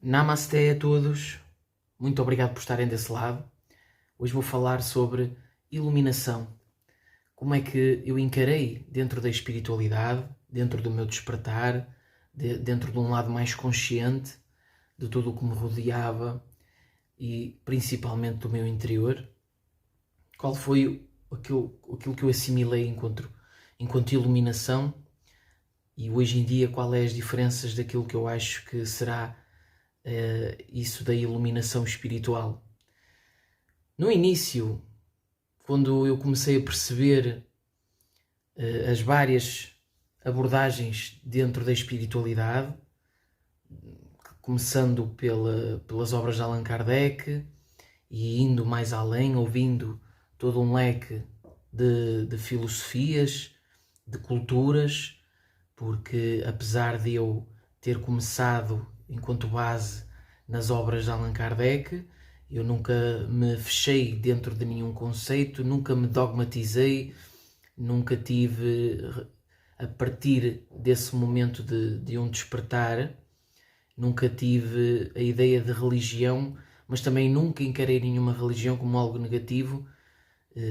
Namasté a todos, muito obrigado por estarem desse lado. Hoje vou falar sobre iluminação. Como é que eu encarei dentro da espiritualidade, dentro do meu despertar, dentro de um lado mais consciente de tudo o que me rodeava e principalmente do meu interior. Qual foi aquilo que eu assimilei enquanto iluminação e hoje em dia qual é as diferenças daquilo que eu acho que será isso da iluminação espiritual. No início, quando eu comecei a perceber as várias abordagens dentro da espiritualidade, começando pelas obras de Allan Kardec e indo mais além, ouvindo todo um leque de filosofias, de culturas, porque apesar de eu ter começado enquanto base nas obras de Allan Kardec, eu nunca me fechei dentro de nenhum conceito, nunca me dogmatizei, nunca tive, a partir desse momento de um despertar, nunca tive a ideia de religião, mas também nunca encarei nenhuma religião como algo negativo.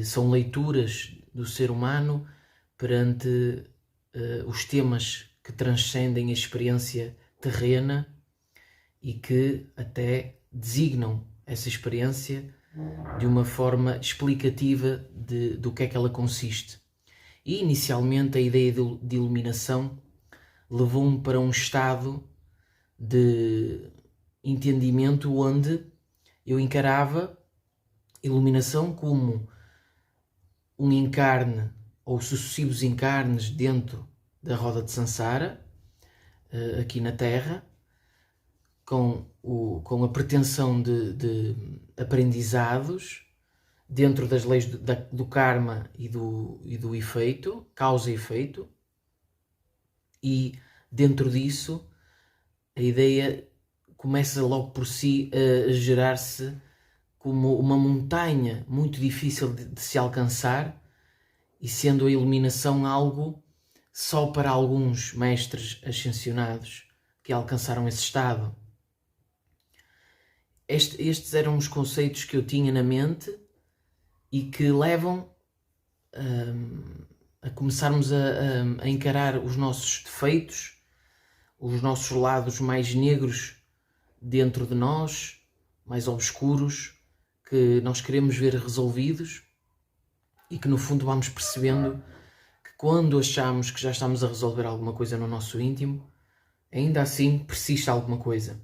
São leituras do ser humano perante os temas que transcendem a experiência terrena e que até designam essa experiência de uma forma explicativa do que é que ela consiste. E inicialmente a ideia de iluminação levou-me para um estado de entendimento onde eu encarava iluminação como um encarne ou sucessivos encarnes dentro da roda de Sansara, aqui na Terra, com a pretensão de aprendizados dentro das leis do karma e do efeito, causa e efeito, e dentro disso a ideia começa logo por si a gerar-se como uma montanha muito difícil de se alcançar, e sendo a iluminação algo só para alguns mestres ascensionados que alcançaram esse estado. Estes eram os conceitos que eu tinha na mente e que levam a começarmos a encarar os nossos defeitos, os nossos lados mais negros dentro de nós, mais obscuros, que nós queremos ver resolvidos e que no fundo vamos percebendo que quando achamos que já estamos a resolver alguma coisa no nosso íntimo, ainda assim persiste alguma coisa.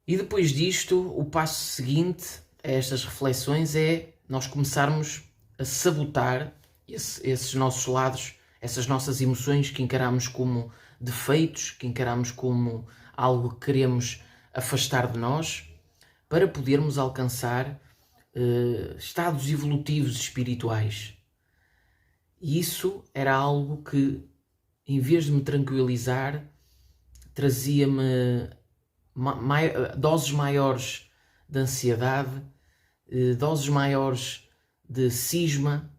E depois disto, o passo seguinte a estas reflexões é nós começarmos a sabotar esses nossos lados, essas nossas emoções que encaramos como defeitos, que encaramos como algo que queremos afastar de nós, para podermos alcançar estados evolutivos espirituais. E isso era algo que, em vez de me tranquilizar, trazia-me doses maiores de ansiedade, doses maiores de cisma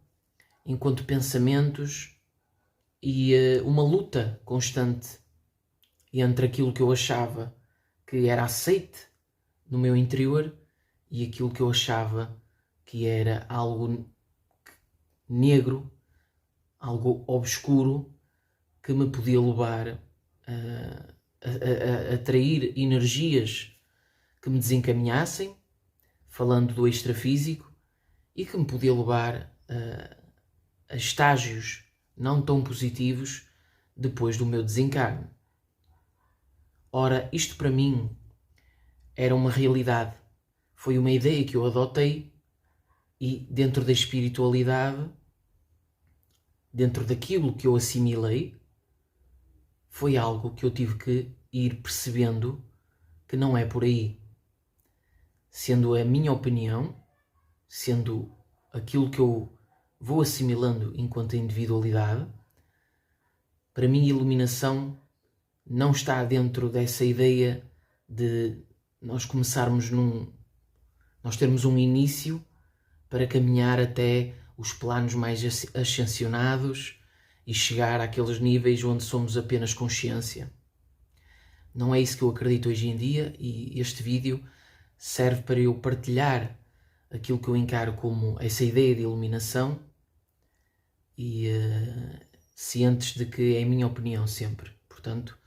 enquanto pensamentos e uma luta constante entre aquilo que eu achava que era aceite no meu interior e aquilo que eu achava que era algo negro, algo obscuro, que me podia levar a atrair energias que me desencaminhassem, falando do extrafísico, e que me podia levar a estágios não tão positivos depois do meu desencarne. Ora, isto para mim era uma realidade, foi uma ideia que eu adotei e dentro da espiritualidade, dentro daquilo que eu assimilei, foi algo que eu tive que ir percebendo que não é por aí. Sendo a minha opinião, sendo aquilo que eu vou assimilando enquanto individualidade, para mim iluminação não está dentro dessa ideia de nós começarmos nós termos um início para caminhar até os planos mais ascensionados e chegar àqueles níveis onde somos apenas consciência. não é isso que eu acredito hoje em dia, e este vídeo serve para eu partilhar aquilo que eu encaro como essa ideia de iluminação e cientes de que é a minha opinião sempre. Portanto,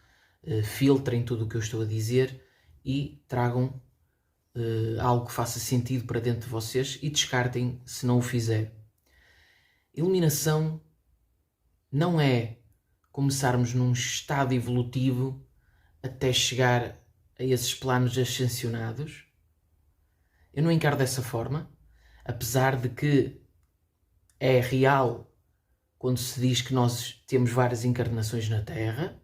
filtrem tudo o que eu estou a dizer e tragam algo que faça sentido para dentro de vocês e descartem se não o fizer. Iluminação não é começarmos num estado evolutivo até chegar a esses planos ascensionados. Eu não encaro dessa forma, apesar de que é real quando se diz que nós temos várias encarnações na Terra,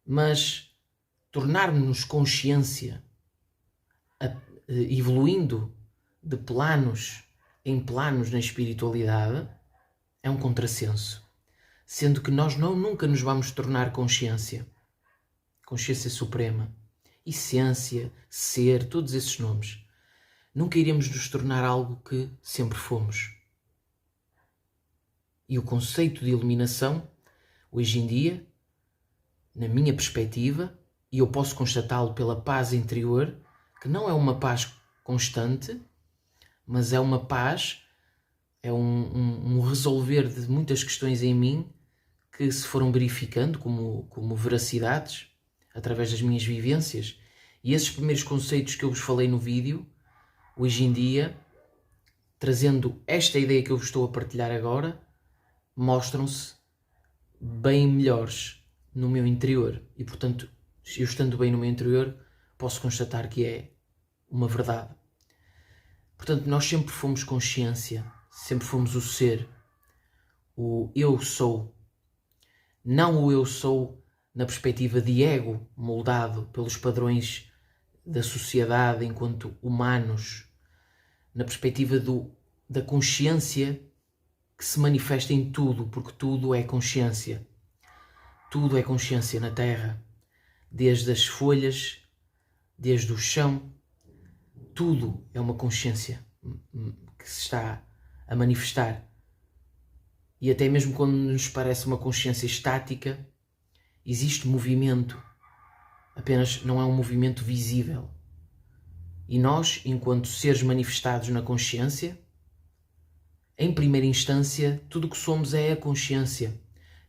mas tornarmos-nos consciência, evoluindo de planos em planos na espiritualidade, é um contrassenso. Sendo que nós nunca nos vamos tornar consciência suprema, essência, ser, todos esses nomes. Nunca iremos nos tornar algo que sempre fomos. E o conceito de iluminação, hoje em dia, na minha perspectiva, e eu posso constatá-lo pela paz interior, que não é uma paz constante, mas é uma paz, é um resolver de muitas questões em mim que se foram verificando como veracidades através das minhas vivências. E esses primeiros conceitos que eu vos falei no vídeo, hoje em dia, trazendo esta ideia que eu vos estou a partilhar agora, mostram-se bem melhores no meu interior. E, portanto, eu estando bem no meu interior, posso constatar que é uma verdade. Portanto, nós sempre fomos consciência, sempre fomos o ser, o eu sou. Não o eu sou na perspectiva de ego moldado pelos padrões da sociedade enquanto humanos, na perspectiva da consciência que se manifesta em tudo, porque tudo é consciência. Tudo é consciência na Terra, desde as folhas, desde o chão, tudo é uma consciência que se está a manifestar. E até mesmo quando nos parece uma consciência estática, existe movimento, apenas não é um movimento visível. E nós, enquanto seres manifestados na consciência, em primeira instância, tudo o que somos é a consciência,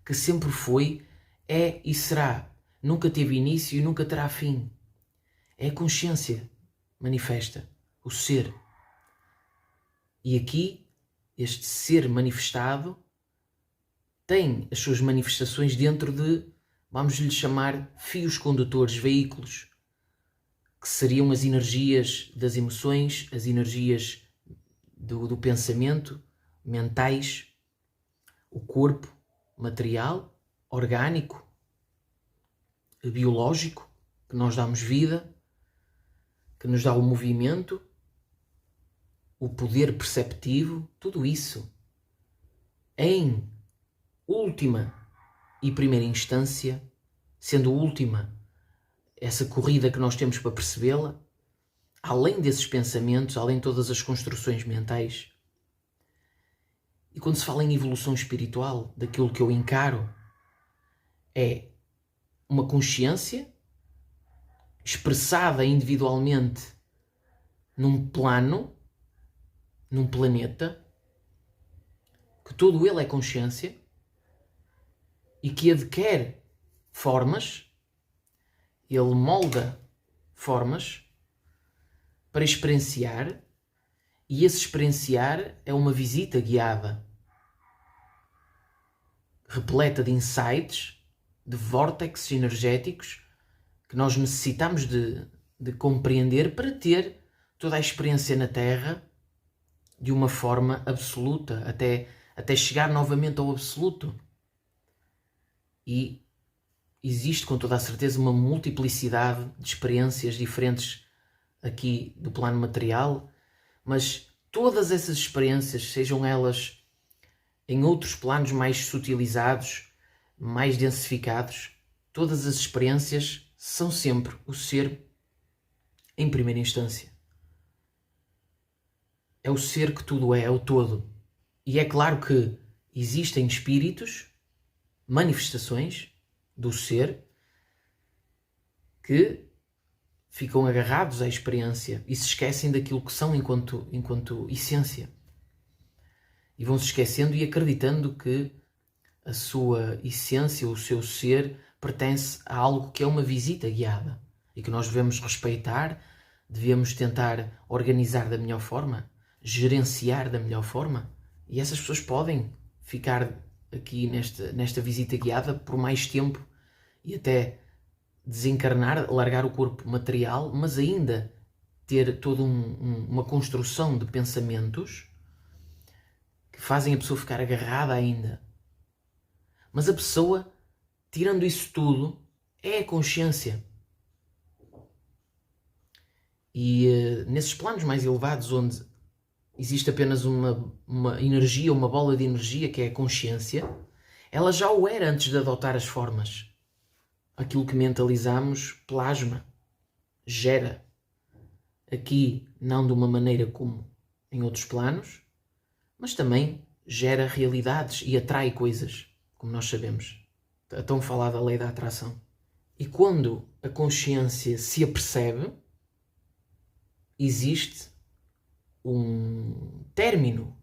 que sempre foi, é e será. Nunca teve início e nunca terá fim. É a consciência manifesta, o ser. E aqui, este ser manifestado tem as suas manifestações dentro de, vamos lhe chamar, fios condutores, veículos, que seriam as energias das emoções, as energias do pensamento, mentais, o corpo material, orgânico, biológico, que nós damos vida, que nos dá o movimento, o poder perceptivo, tudo isso em última e primeira instância, sendo última essa corrida que nós temos para percebê-la, além desses pensamentos, além de todas as construções mentais. E quando se fala em evolução espiritual, daquilo que eu encaro é uma consciência expressada individualmente num plano, num planeta, que todo ele é consciência e que adquire formas, ele molda formas para experienciar, e esse experienciar é uma visita guiada, repleta de insights, de vórtices energéticos que nós necessitamos de compreender para ter toda a experiência na Terra de uma forma absoluta, até chegar novamente ao absoluto. E existe com toda a certeza uma multiplicidade de experiências diferentes aqui do plano material, mas todas essas experiências, sejam elas em outros planos mais sutilizados, mais densificados, todas as experiências são sempre o ser em primeira instância. É o ser que tudo é o todo. E é claro que existem espíritos, manifestações do ser, que ficam agarrados à experiência e se esquecem daquilo que são enquanto essência. E vão se esquecendo e acreditando que a sua essência, o seu ser, pertence a algo que é uma visita guiada e que nós devemos respeitar, devemos tentar organizar da melhor forma, gerenciar da melhor forma. E essas pessoas podem ficar aqui nesta visita guiada por mais tempo e até desencarnar, largar o corpo material, mas ainda ter toda uma construção de pensamentos que fazem a pessoa ficar agarrada ainda. Mas a pessoa, tirando isso tudo, é a consciência. E nesses planos mais elevados, onde existe apenas uma energia, uma bola de energia, que é a consciência, ela já o era antes de adotar as formas. Aquilo que mentalizamos plasma, gera. Aqui, não de uma maneira como em outros planos, mas também gera realidades e atrai coisas, como nós sabemos. A tão falada lei da atração. E quando a consciência se apercebe, existe um término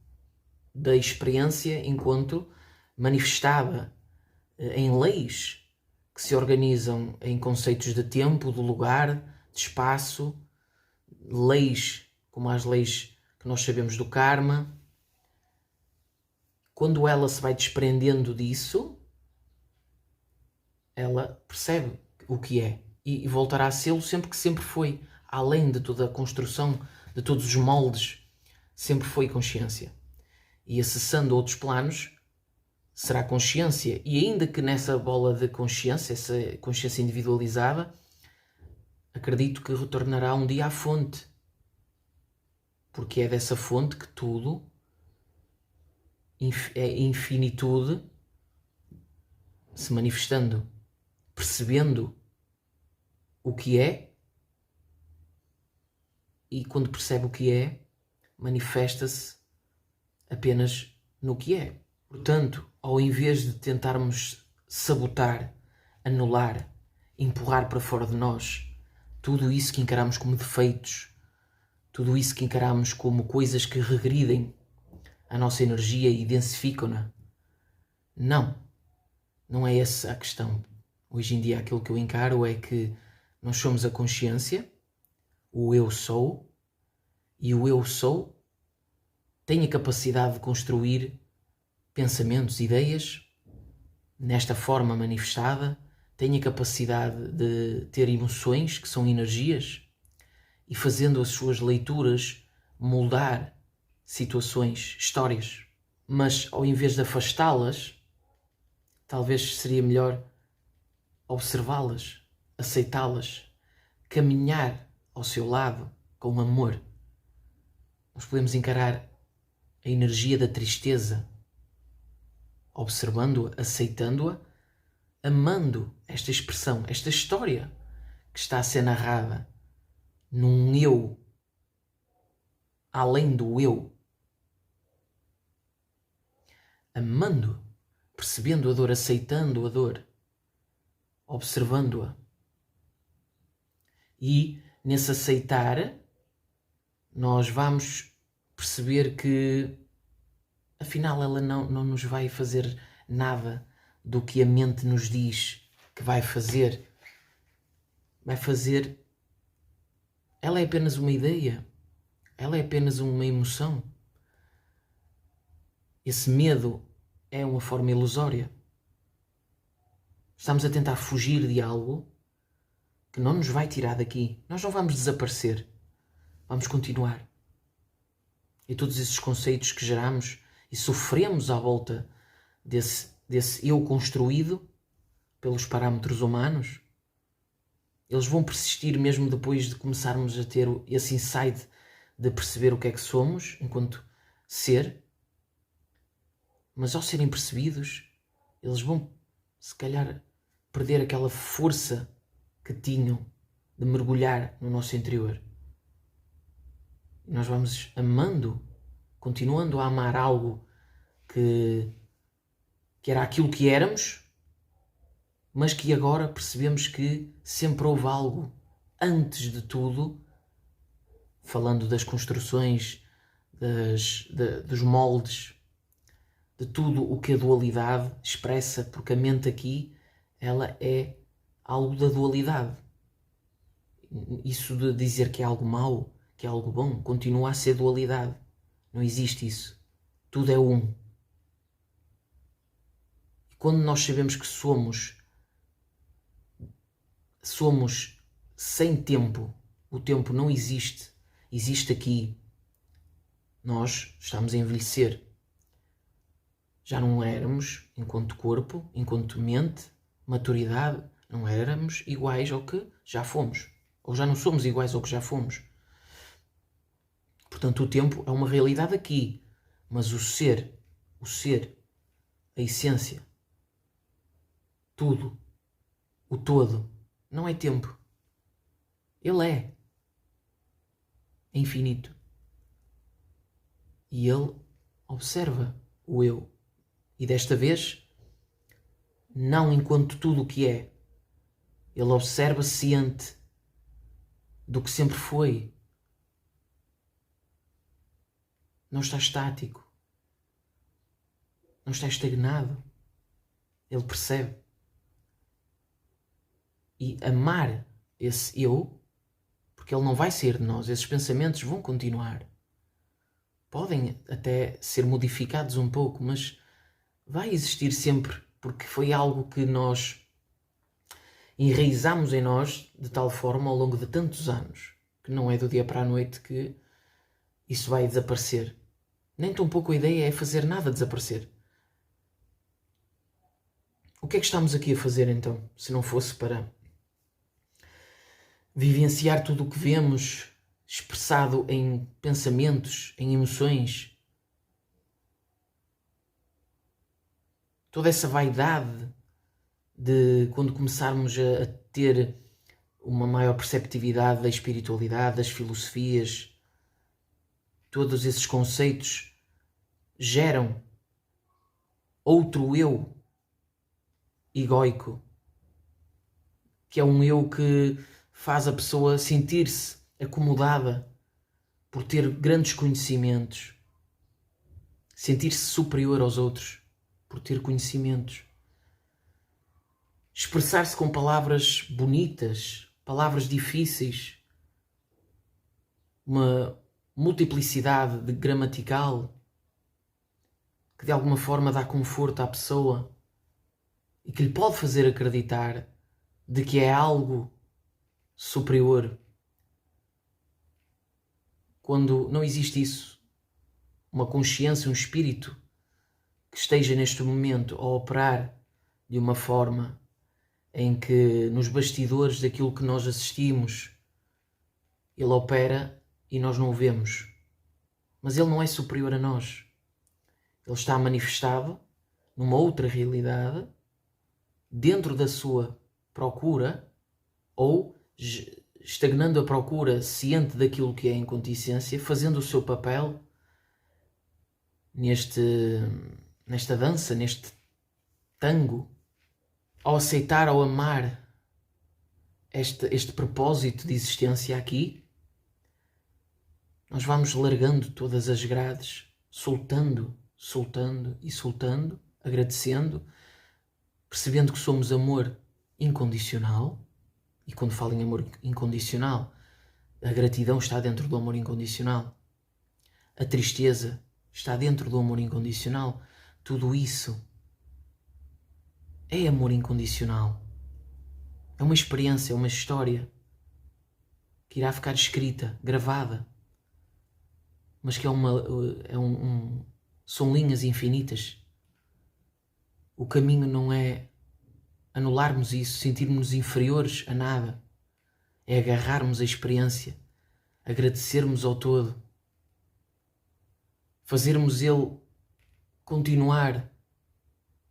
da experiência enquanto manifestada em leis que se organizam em conceitos de tempo, de lugar, de espaço, leis como as leis que nós sabemos do karma. Quando ela se vai desprendendo disso, ela percebe o que é e voltará a ser sempre que sempre foi, além de toda a construção, de todos os moldes, sempre foi consciência. E acessando outros planos, será consciência. E ainda que nessa bola de consciência, essa consciência individualizada, acredito que retornará um dia à fonte. Porque é dessa fonte que tudo é infinitude se manifestando, percebendo o que é, e quando percebe o que é, manifesta-se apenas no que é. Portanto, ao invés de tentarmos sabotar, anular, empurrar para fora de nós tudo isso que encaramos como defeitos, tudo isso que encaramos como coisas que regridem a nossa energia e densificam-na, não é essa a questão. Hoje em dia aquilo que eu encaro é que nós somos a consciência, o eu sou, e o eu sou tem a capacidade de construir pensamentos, ideias, nesta forma manifestada, tem a capacidade de ter emoções, que são energias, e fazendo as suas leituras moldar situações, histórias. Mas ao invés de afastá-las, talvez seria melhor observá-las, aceitá-las, caminhar ao seu lado com amor. Nós podemos encarar a energia da tristeza, observando-a, aceitando-a, amando esta expressão, esta história que está a ser narrada num eu, além do eu. Amando, percebendo a dor, aceitando a dor, observando-a. E nesse aceitar, nós vamos perceber que afinal ela não nos vai fazer nada do que a mente nos diz que vai fazer. Vai fazer. Ela é apenas uma ideia. Ela é apenas uma emoção. Esse medo é uma forma ilusória. Estamos a tentar fugir de algo que não nos vai tirar daqui. Nós não vamos desaparecer. Vamos continuar. E todos esses conceitos que geramos e sofremos à volta desse eu construído pelos parâmetros humanos, eles vão persistir mesmo depois de começarmos a ter esse insight de perceber o que é que somos enquanto ser. Mas ao serem percebidos, eles vão, se calhar, perder aquela força que tinham de mergulhar no nosso interior. E nós vamos amando, continuando a amar algo que era aquilo que éramos, mas que agora percebemos que sempre houve algo antes de tudo, falando das construções, dos moldes, de tudo o que a dualidade expressa, porque a mente aqui, ela é algo da dualidade. Isso de dizer que é algo mau, que é algo bom, continua a ser dualidade. Não existe isso. Tudo é um. E quando nós sabemos que somos sem tempo, o tempo não existe, existe aqui, nós estamos a envelhecer. Já não éramos, enquanto corpo, enquanto mente, maturidade, não éramos iguais ao que já fomos. Ou já não somos iguais ao que já fomos. Portanto, o tempo é uma realidade aqui. Mas o ser, a essência, tudo, o todo, não é tempo. Ele é infinito. E ele observa o eu. E desta vez, não enquanto tudo o que é. Ele observa ciente do que sempre foi. Não está estático. Não está estagnado. Ele percebe. E amar esse eu, porque ele não vai sair de nós, esses pensamentos vão continuar. Podem até ser modificados um pouco, mas vai existir sempre, porque foi algo que nós enraizamos em nós de tal forma ao longo de tantos anos, que não é do dia para a noite que isso vai desaparecer. Nem tão pouco a ideia é fazer nada desaparecer. O que é que estamos aqui a fazer então, se não fosse para vivenciar tudo o que vemos expressado em pensamentos, em emoções? Toda essa vaidade de quando começarmos a ter uma maior perceptividade da espiritualidade, das filosofias, todos esses conceitos geram outro eu egóico, que é um eu que faz a pessoa sentir-se acomodada por ter grandes conhecimentos, sentir-se superior aos outros por ter conhecimentos, expressar-se com palavras bonitas, palavras difíceis, uma multiplicidade de gramatical que de alguma forma dá conforto à pessoa e que lhe pode fazer acreditar de que é algo superior, quando não existe isso. Uma consciência, um espírito que esteja neste momento a operar de uma forma em que nos bastidores daquilo que nós assistimos ele opera e nós não o vemos, mas ele não é superior a nós. Ele está manifestado numa outra realidade, dentro da sua procura, ou estagnando a procura, ciente daquilo que é a incontinência, fazendo o seu papel nesta dança, neste tango, ao aceitar, ao amar este propósito de existência aqui, nós vamos largando todas as grades, soltando e soltando, agradecendo, percebendo que somos amor incondicional. E quando falo em amor incondicional, a gratidão está dentro do amor incondicional. A tristeza está dentro do amor incondicional. Tudo isso é amor incondicional. É uma experiência, é uma história que irá ficar escrita, gravada, mas que são linhas infinitas. O caminho não é anularmos isso, sentirmos-nos inferiores a nada. É agarrarmos a experiência, agradecermos ao todo, fazermos ele continuar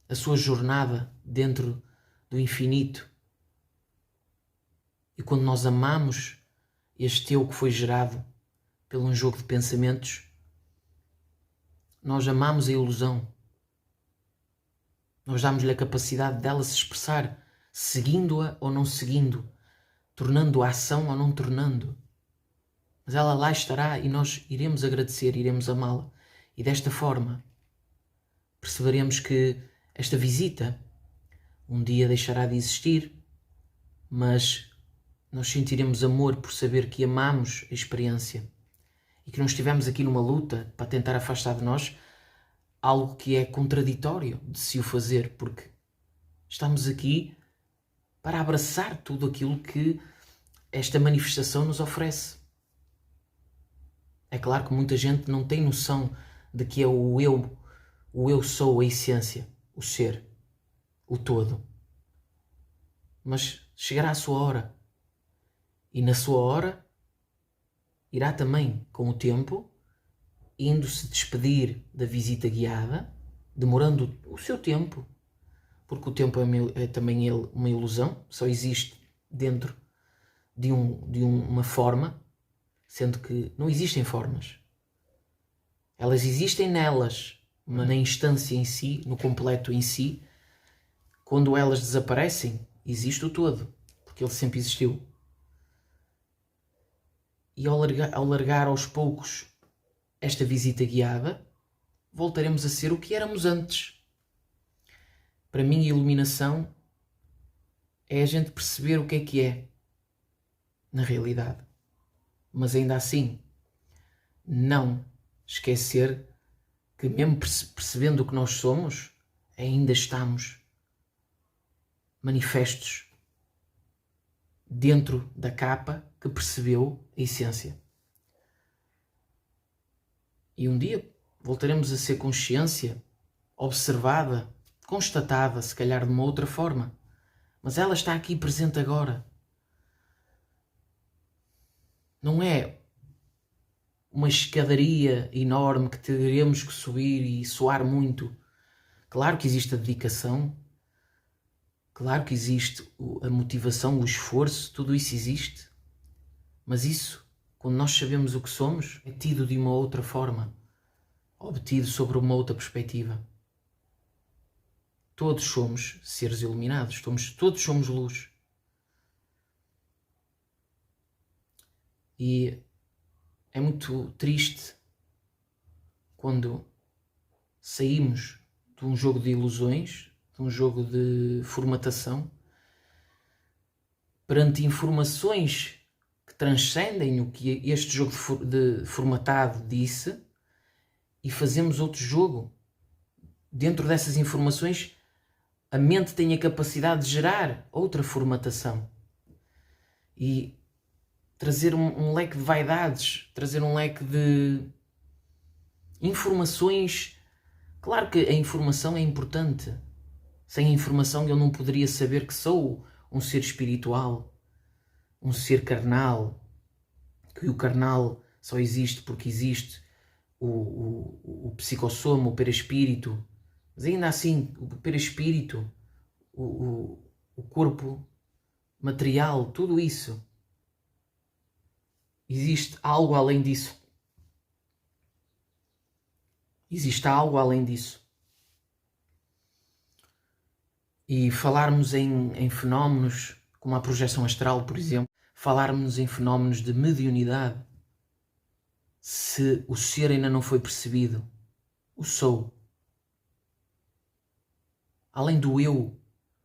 a sua jornada dentro do infinito. E quando nós amamos este eu que foi gerado pelo um jogo de pensamentos, nós amamos a ilusão. Nós damos-lhe a capacidade dela se expressar seguindo-a ou não seguindo, tornando a ação ou não tornando. Mas ela lá estará e nós iremos agradecer, iremos amá-la. E desta forma perceberemos que esta visita um dia deixará de existir, mas nós sentiremos amor por saber que amamos a experiência e que não estivemos aqui numa luta para tentar afastar de nós algo que é contraditório de se o fazer, porque estamos aqui para abraçar tudo aquilo que esta manifestação nos oferece. É claro que muita gente não tem noção de que é o eu sou a essência, o ser, o todo. Mas chegará a sua hora. E na sua hora irá também, com o tempo, indo-se despedir da visita guiada, demorando o seu tempo, porque o tempo é também ele uma ilusão, só existe dentro de uma forma, sendo que não existem formas. Elas existem nelas, mas na instância em si, no completo em si, quando elas desaparecem, existe o todo, porque ele sempre existiu. E ao largar aos poucos esta visita guiada, voltaremos a ser o que éramos antes. Para mim, a iluminação é a gente perceber o que é, na realidade. Mas ainda assim, não esquecer que mesmo percebendo o que nós somos, ainda estamos manifestos dentro da capa que percebeu a essência. E um dia voltaremos a ser consciência observada, constatada, se calhar de uma outra forma, mas ela está aqui presente agora. Não é uma escadaria enorme que teremos que subir e suar muito. Claro que existe a dedicação, claro que existe a motivação, o esforço, tudo isso existe. Mas isso, quando nós sabemos o que somos, é tido de uma outra forma, obtido sobre uma outra perspectiva. Todos somos seres iluminados, todos somos luz. E é muito triste quando saímos de um jogo de ilusões, de um jogo de formatação, perante informações que transcendem o que este jogo de formatado disse, e fazemos outro jogo. Dentro dessas informações, a mente tem a capacidade de gerar outra formatação e trazer um leque de vaidades, trazer um leque de informações. Claro que a informação é importante. Sem a informação eu não poderia saber que sou um ser espiritual, um ser carnal, que o carnal só existe porque existe o psicossoma, o perispírito. Mas ainda assim, o perispírito, o corpo material, tudo isso, existe algo além disso. Existe algo além disso. E falarmos em fenómenos como a projeção astral, por exemplo, falarmos em fenómenos de mediunidade, se o ser ainda não foi percebido, o sou. Além do eu,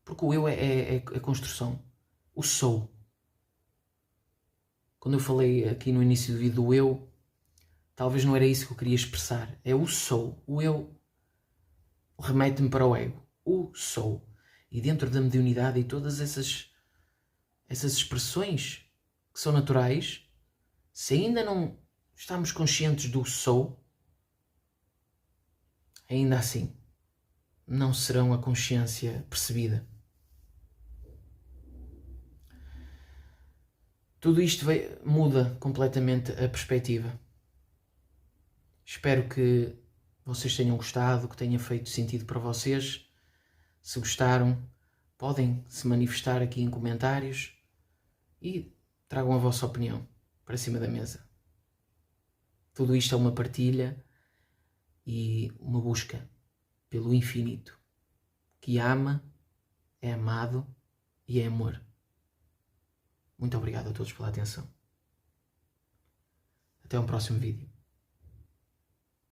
porque o eu é construção, o sou. Quando eu falei aqui no início do vídeo do eu, talvez não era isso que eu queria expressar. É o sou. O eu remete-me para o ego. O sou. E dentro da mediunidade e todas essas expressões que são naturais, se ainda não estamos conscientes do sou, ainda assim não serão a consciência percebida. Tudo isto muda completamente a perspectiva. Espero que vocês tenham gostado, que tenha feito sentido para vocês. Se gostaram, podem se manifestar aqui em comentários e tragam a vossa opinião para cima da mesa. Tudo isto é uma partilha e uma busca pelo infinito, que ama, é amado e é amor. Muito obrigado a todos pela atenção. Até um próximo vídeo.